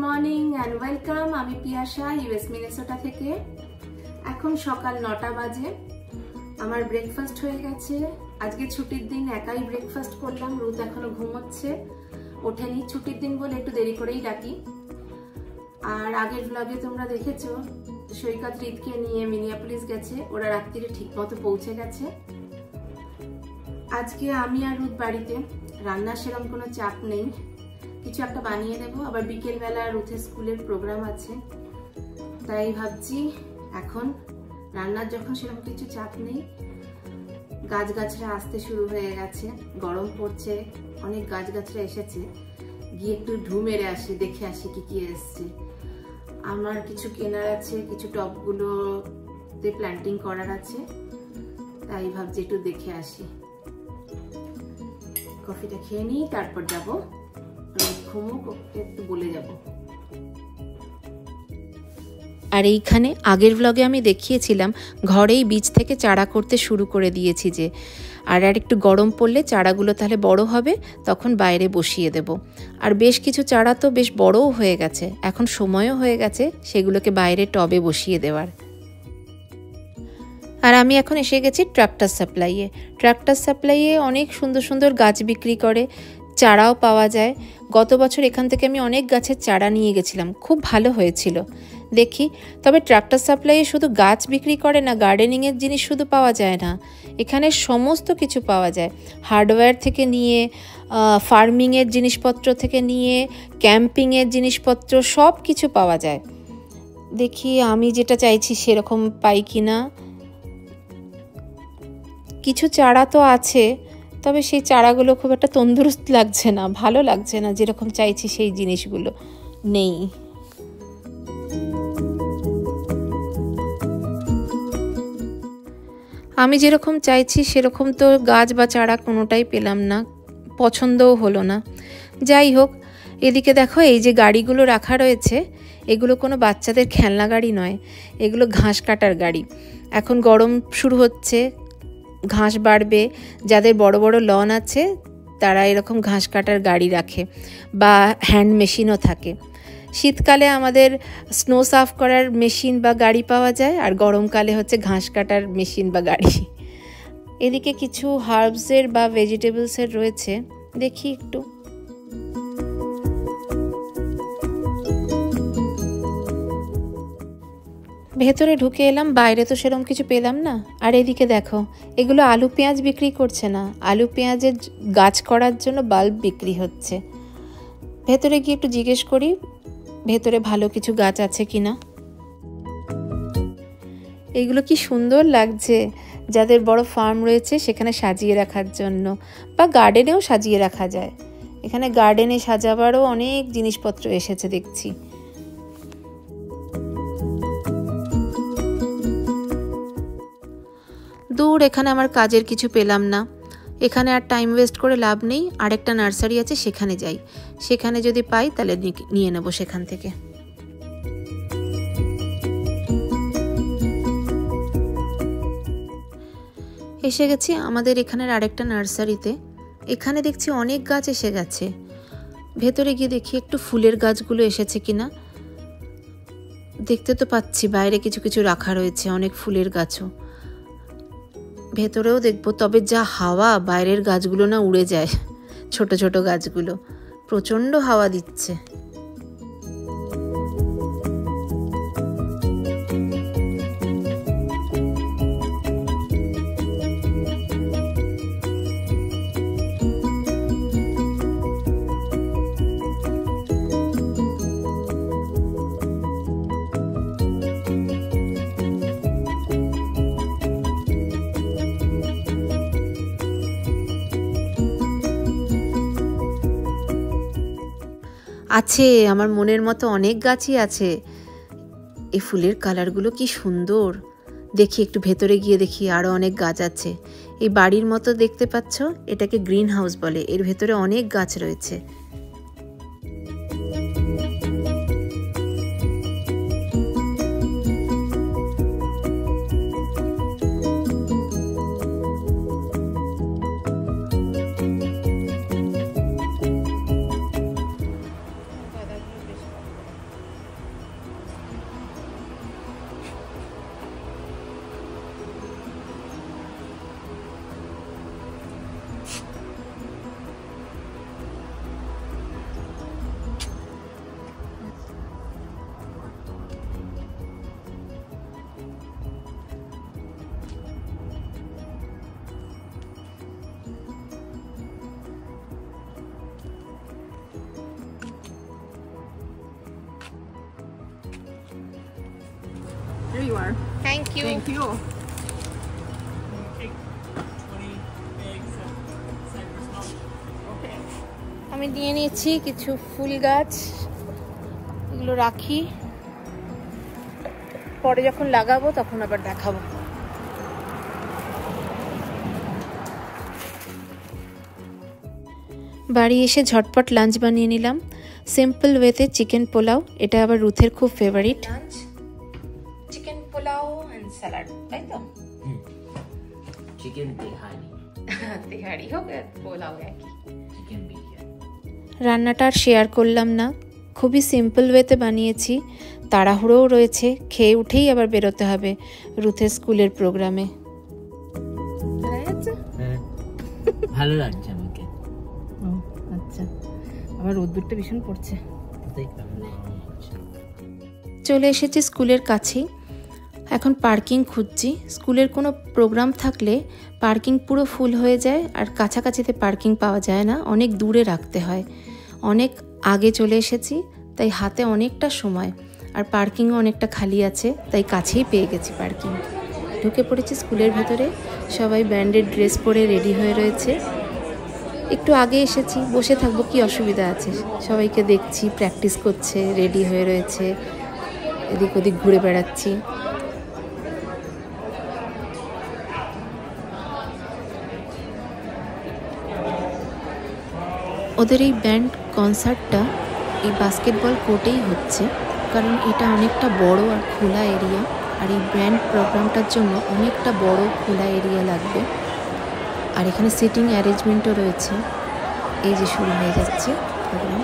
Morning and welcome. আমি Piyasa, US Minnesota থেকে। এখন সকাল 9টা বাজে। আমার ব্রেকফাস্ট হয়ে গেছে। আজকে ছুটির দিন, একাই ব্রেকফাস্ট করলাম। রুথ এখনো ঘুমোচ্ছে, ওঠেনি। ছুটির দিন বলে একটু দেরি করেই ডাকি। আর আগের ব্লগে তোমরা দেখেছো সৈকত রিতকে নিয়ে মিনিয়াপলিস গেছে। ওরা রাত্রিরে ঠিক মতো পৌঁছে গেছে। আজকে আমি আর রুথ বাড়িতে, রান্নার সেরকম কোনো চাপ নেই, কিছু একটা বানিয়ে নেব। আবার বিকেলবেলা রুথের স্কুলের প্রোগ্রাম আছে, তাই ভাবছি এখন রান্নার যখন সেরকম কিছু চাপ নেই। গাছগাছরা আসতে শুরু হয়ে গেছে, গরম পড়ছে, অনেক গাছগাছরা এসেছে। গিয়ে একটু ঢু মেরে আসি, দেখে আসি কি কি এসছে। আমার কিছু কেনার আছে, কিছু টবগুলোতে প্ল্যান্টিং করার আছে, তাই ভাবছি একটু দেখে আসি। কফিটা খেয়ে নিই, তারপর যাবো। ঘুমুক, একটু বলে যাব। আর এইখানে আগের ব্লগে আমি দেখিয়েছিলাম ঘরেই বীজ থেকে চারা করতে শুরু করে দিয়েছি যে, আর একটু গরম পড়লে চারাগুলো তাহলে বড় হবে, তখন বাইরে বসিয়ে দেব। আর বেশ কিছু চারা তো বেশ বড়ও হয়ে গেছে, এখন সময়ও হয়ে গেছে সেগুলোকে বাইরে টবে বসিয়ে দেওয়ার। আর আমি এখন এসে গেছি ট্রাক্টর সাপ্লাইয়ে। ট্রাক্টর সাপ্লাইয়ে অনেক সুন্দর সুন্দর গাছ বিক্রি করে, চারাও পাওয়া যায়। গত বছর এখান থেকে আমি অনেক গাছের চারা নিয়ে গেছিলাম, খুব ভালো হয়েছিল। দেখি, তবে ট্রাক্টর সাপ্লাইয়ে শুধু গাছ বিক্রি করে না, গার্ডেনিংয়ের জিনিস শুধু পাওয়া যায় না, এখানে সমস্ত কিছু পাওয়া যায়। হার্ডওয়্যার থেকে নিয়ে, ফার্মিংয়ের জিনিসপত্র থেকে নিয়ে, ক্যাম্পিংয়ের জিনিসপত্র, সব কিছু পাওয়া যায়। দেখি আমি যেটা চাইছি সেরকম পাই কি না। কিছু চারা তো আছে, তবে সেই চারাগুলো খুব একটা তন্দুরস্ত লাগছে না, ভালো লাগছে না, যেরকম চাইছি সেই জিনিসগুলো নেই। আমি যেরকম চাইছি সেরকম তো গাছ বা চারা কোনোটাই পেলাম না, পছন্দও হলো না। যাই হোক, এদিকে দেখো এই যে গাড়িগুলো রাখা রয়েছে, এগুলো কোনো বাচ্চাদের খেলনা গাড়ি নয়, এগুলো ঘাস কাটার গাড়ি। এখন গরম শুরু হচ্ছে, ঘাস বাড়বে, যাদের বড় বড় লন আছে তারা এরকম ঘাস কাটার গাড়ি রাখে, বা হ্যান্ড মেশিনও থাকে। শীতকালে আমাদের স্নো সাফ করার মেশিন বা গাড়ি পাওয়া যায়, আর গরমকালে হচ্ছে ঘাস কাটার মেশিন বা গাড়ি। এদিকে কিছু হার্বসের বা ভেজিটেবলসের রয়েছে, দেখি একটু। ভেতরে ঢুকে এলাম, বাইরে তো সেরকম কিছু পেলাম না। আর এদিকে দেখো, এগুলো আলু পেঁয়াজ বিক্রি করছে না, আলু পেঁয়াজের গাছ করার জন্য বাল্ব বিক্রি হচ্ছে। ভেতরে গিয়ে একটু জিজ্ঞেস করি ভেতরে ভালো কিছু গাছ আছে কিনা। এগুলো কি সুন্দর লাগছে, যাদের বড় ফার্ম রয়েছে সেখানে সাজিয়ে রাখার জন্য, বা গার্ডেনেও সাজিয়ে রাখা যায়। এখানে গার্ডেনে সাজাবারও অনেক জিনিসপত্র এসেছে দেখছি। দূর এখানে আমার কাজের কিছু পেলাম না, এখানে আর টাইম ওয়েস্ট করে লাভ নেই। আরেকটা নার্সারি আছে, সেখানে যাই, সেখানে যদি পাই তাহলে নিয়ে নেব সেখান থেকে। এসে গেছি আমাদের এখানের আরেকটা নার্সারিতে। এখানে দেখছি অনেক গাছ এসে গেছে। ভেতরে গিয়ে দেখি একটু ফুলের গাছগুলো এসেছে কিনা। দেখতে তো পাচ্ছি বাইরে কিছু কিছু রাখা রয়েছে, অনেক ফুলের গাছও। ভেতরেও দেখবো, তবে যা হাওয়া, বাইরের গাছগুলো না উড়ে যায়, ছোট ছোট গাছগুলো, প্রচণ্ড হাওয়া দিচ্ছে। আছে, আমার মনের মতো অনেক গাছই আছে। এই ফুলের কালারগুলো কি সুন্দর। দেখি একটু ভেতরে গিয়ে দেখি, আরও অনেক গাছ আছে। এই বাড়ির মতো দেখতে পাচ্ছ, এটাকে গ্রিন হাউস বলে। এর ভেতরে অনেক গাছ রয়েছে। Thank you. Thank you. আমি নিয়ে নিয়েছি কিছু ফুল গাছ, এগুলো রাখি, পরে যখন লাগাবো তখন আবার দেখাবো। বাড়ি এসে ঝটপট লাঞ্চ বানিয়ে নিলাম, সিম্পল ওয়েতে চিকেন পোলাও। এটা আবার রুথের খুব favourite. Lunch chicken pulao and salad, তাই তো? चिकन तिहारी তিহারি হোক পোলাও একই। चिकन बिरयानी। রান্নাটা আর শেয়ার করলাম না, খুবই সিম্পল ওয়েতে বানিয়েছি। তাড়াহুড়োও রয়েছে, খেয়ে উঠেই আবার বেরোতে হবে রুথের স্কুলের প্রোগ্রামে। ভালো লাগছে আমাকে। আচ্ছা, আবার রোদ্দুরটা ভীষণ পড়ছে। চলে এসেছি স্কুলের কাছেই, এখন পার্কিং খুঁজছি। স্কুলের কোনো প্রোগ্রাম থাকলে পার্কিং পুরো ফুল হয়ে যায়, আর কাছাকাছিতে পার্কিং পাওয়া যায় না, অনেক দূরে রাখতে হয়। অনেক আগে চলে এসেছি, তাই হাতে অনেকটা সময়, আর পার্কিংও অনেকটা খালি আছে, তাই কাছেই পেয়ে গেছি পার্কিং। ঢুকে পড়েছি স্কুলের ভেতরে, সবাই ব্যান্ডের ড্রেস পরে রেডি হয়ে রয়েছে। একটু আগে এসেছি, বসে থাকবো কি অসুবিধা আছে? সবাইকে দেখছি প্র্যাকটিস করছে, রেডি হয়ে রয়েছে, এদিক ওদিক ঘুরে বেড়াচ্ছি। ওদের এই ব্যান্ড কনসার্টটা এই বাস্কেটবল কোর্টেই হচ্ছে, কারণ এটা অনেকটা বড় আর খোলা এরিয়া, আর এই ব্যান্ড প্রোগ্রামটার জন্য অনেকটা বড় খোলা এরিয়া লাগবে। আর এখানে সিটিং অ্যারেঞ্জমেন্টও রয়েছে। এই যে শুরু হয়ে যাচ্ছে প্রোগ্রাম।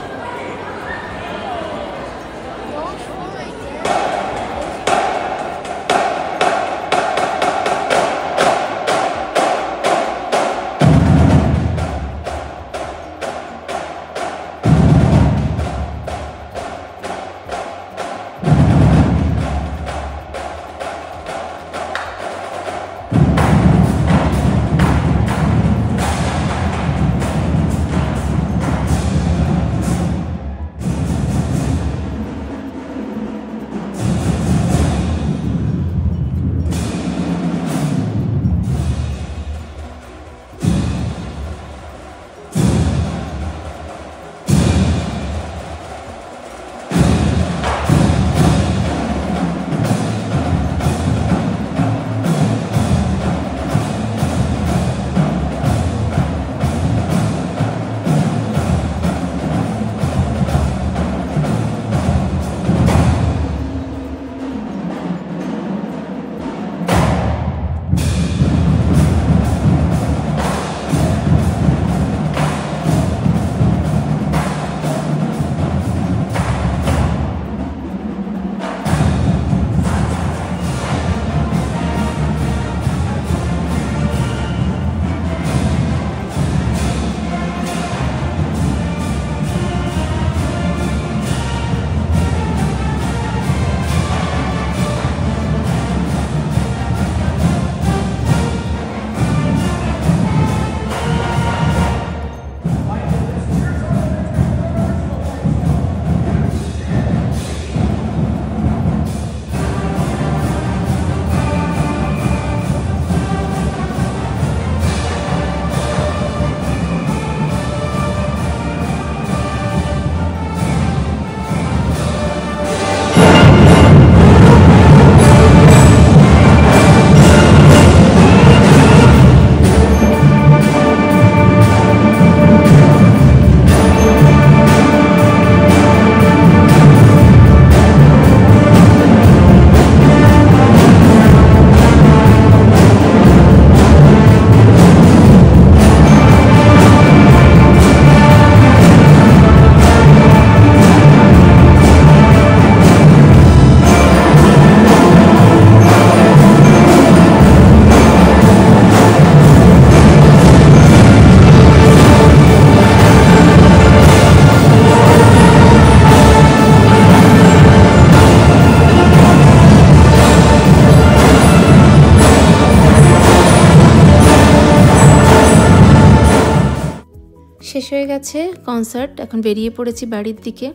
শেষ হয়ে গেছে কনসার্ট, এখন বেরিয়ে পড়েছি বাড়ির দিকে।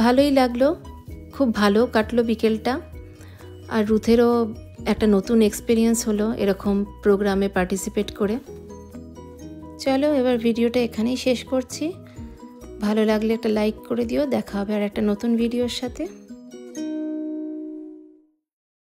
ভালোই লাগলো, খুব ভালো কাটলো বিকেলটা। আর রুথেরও একটা নতুন এক্সপিরিয়েন্স হলো এরকম প্রোগ্রামে পার্টিসিপেট করে। চলো এবার ভিডিওটা এখানেই শেষ করছি। ভালো লাগলে একটা লাইক করে দিও। দেখা হবে আর একটা নতুন ভিডিওর সাথে।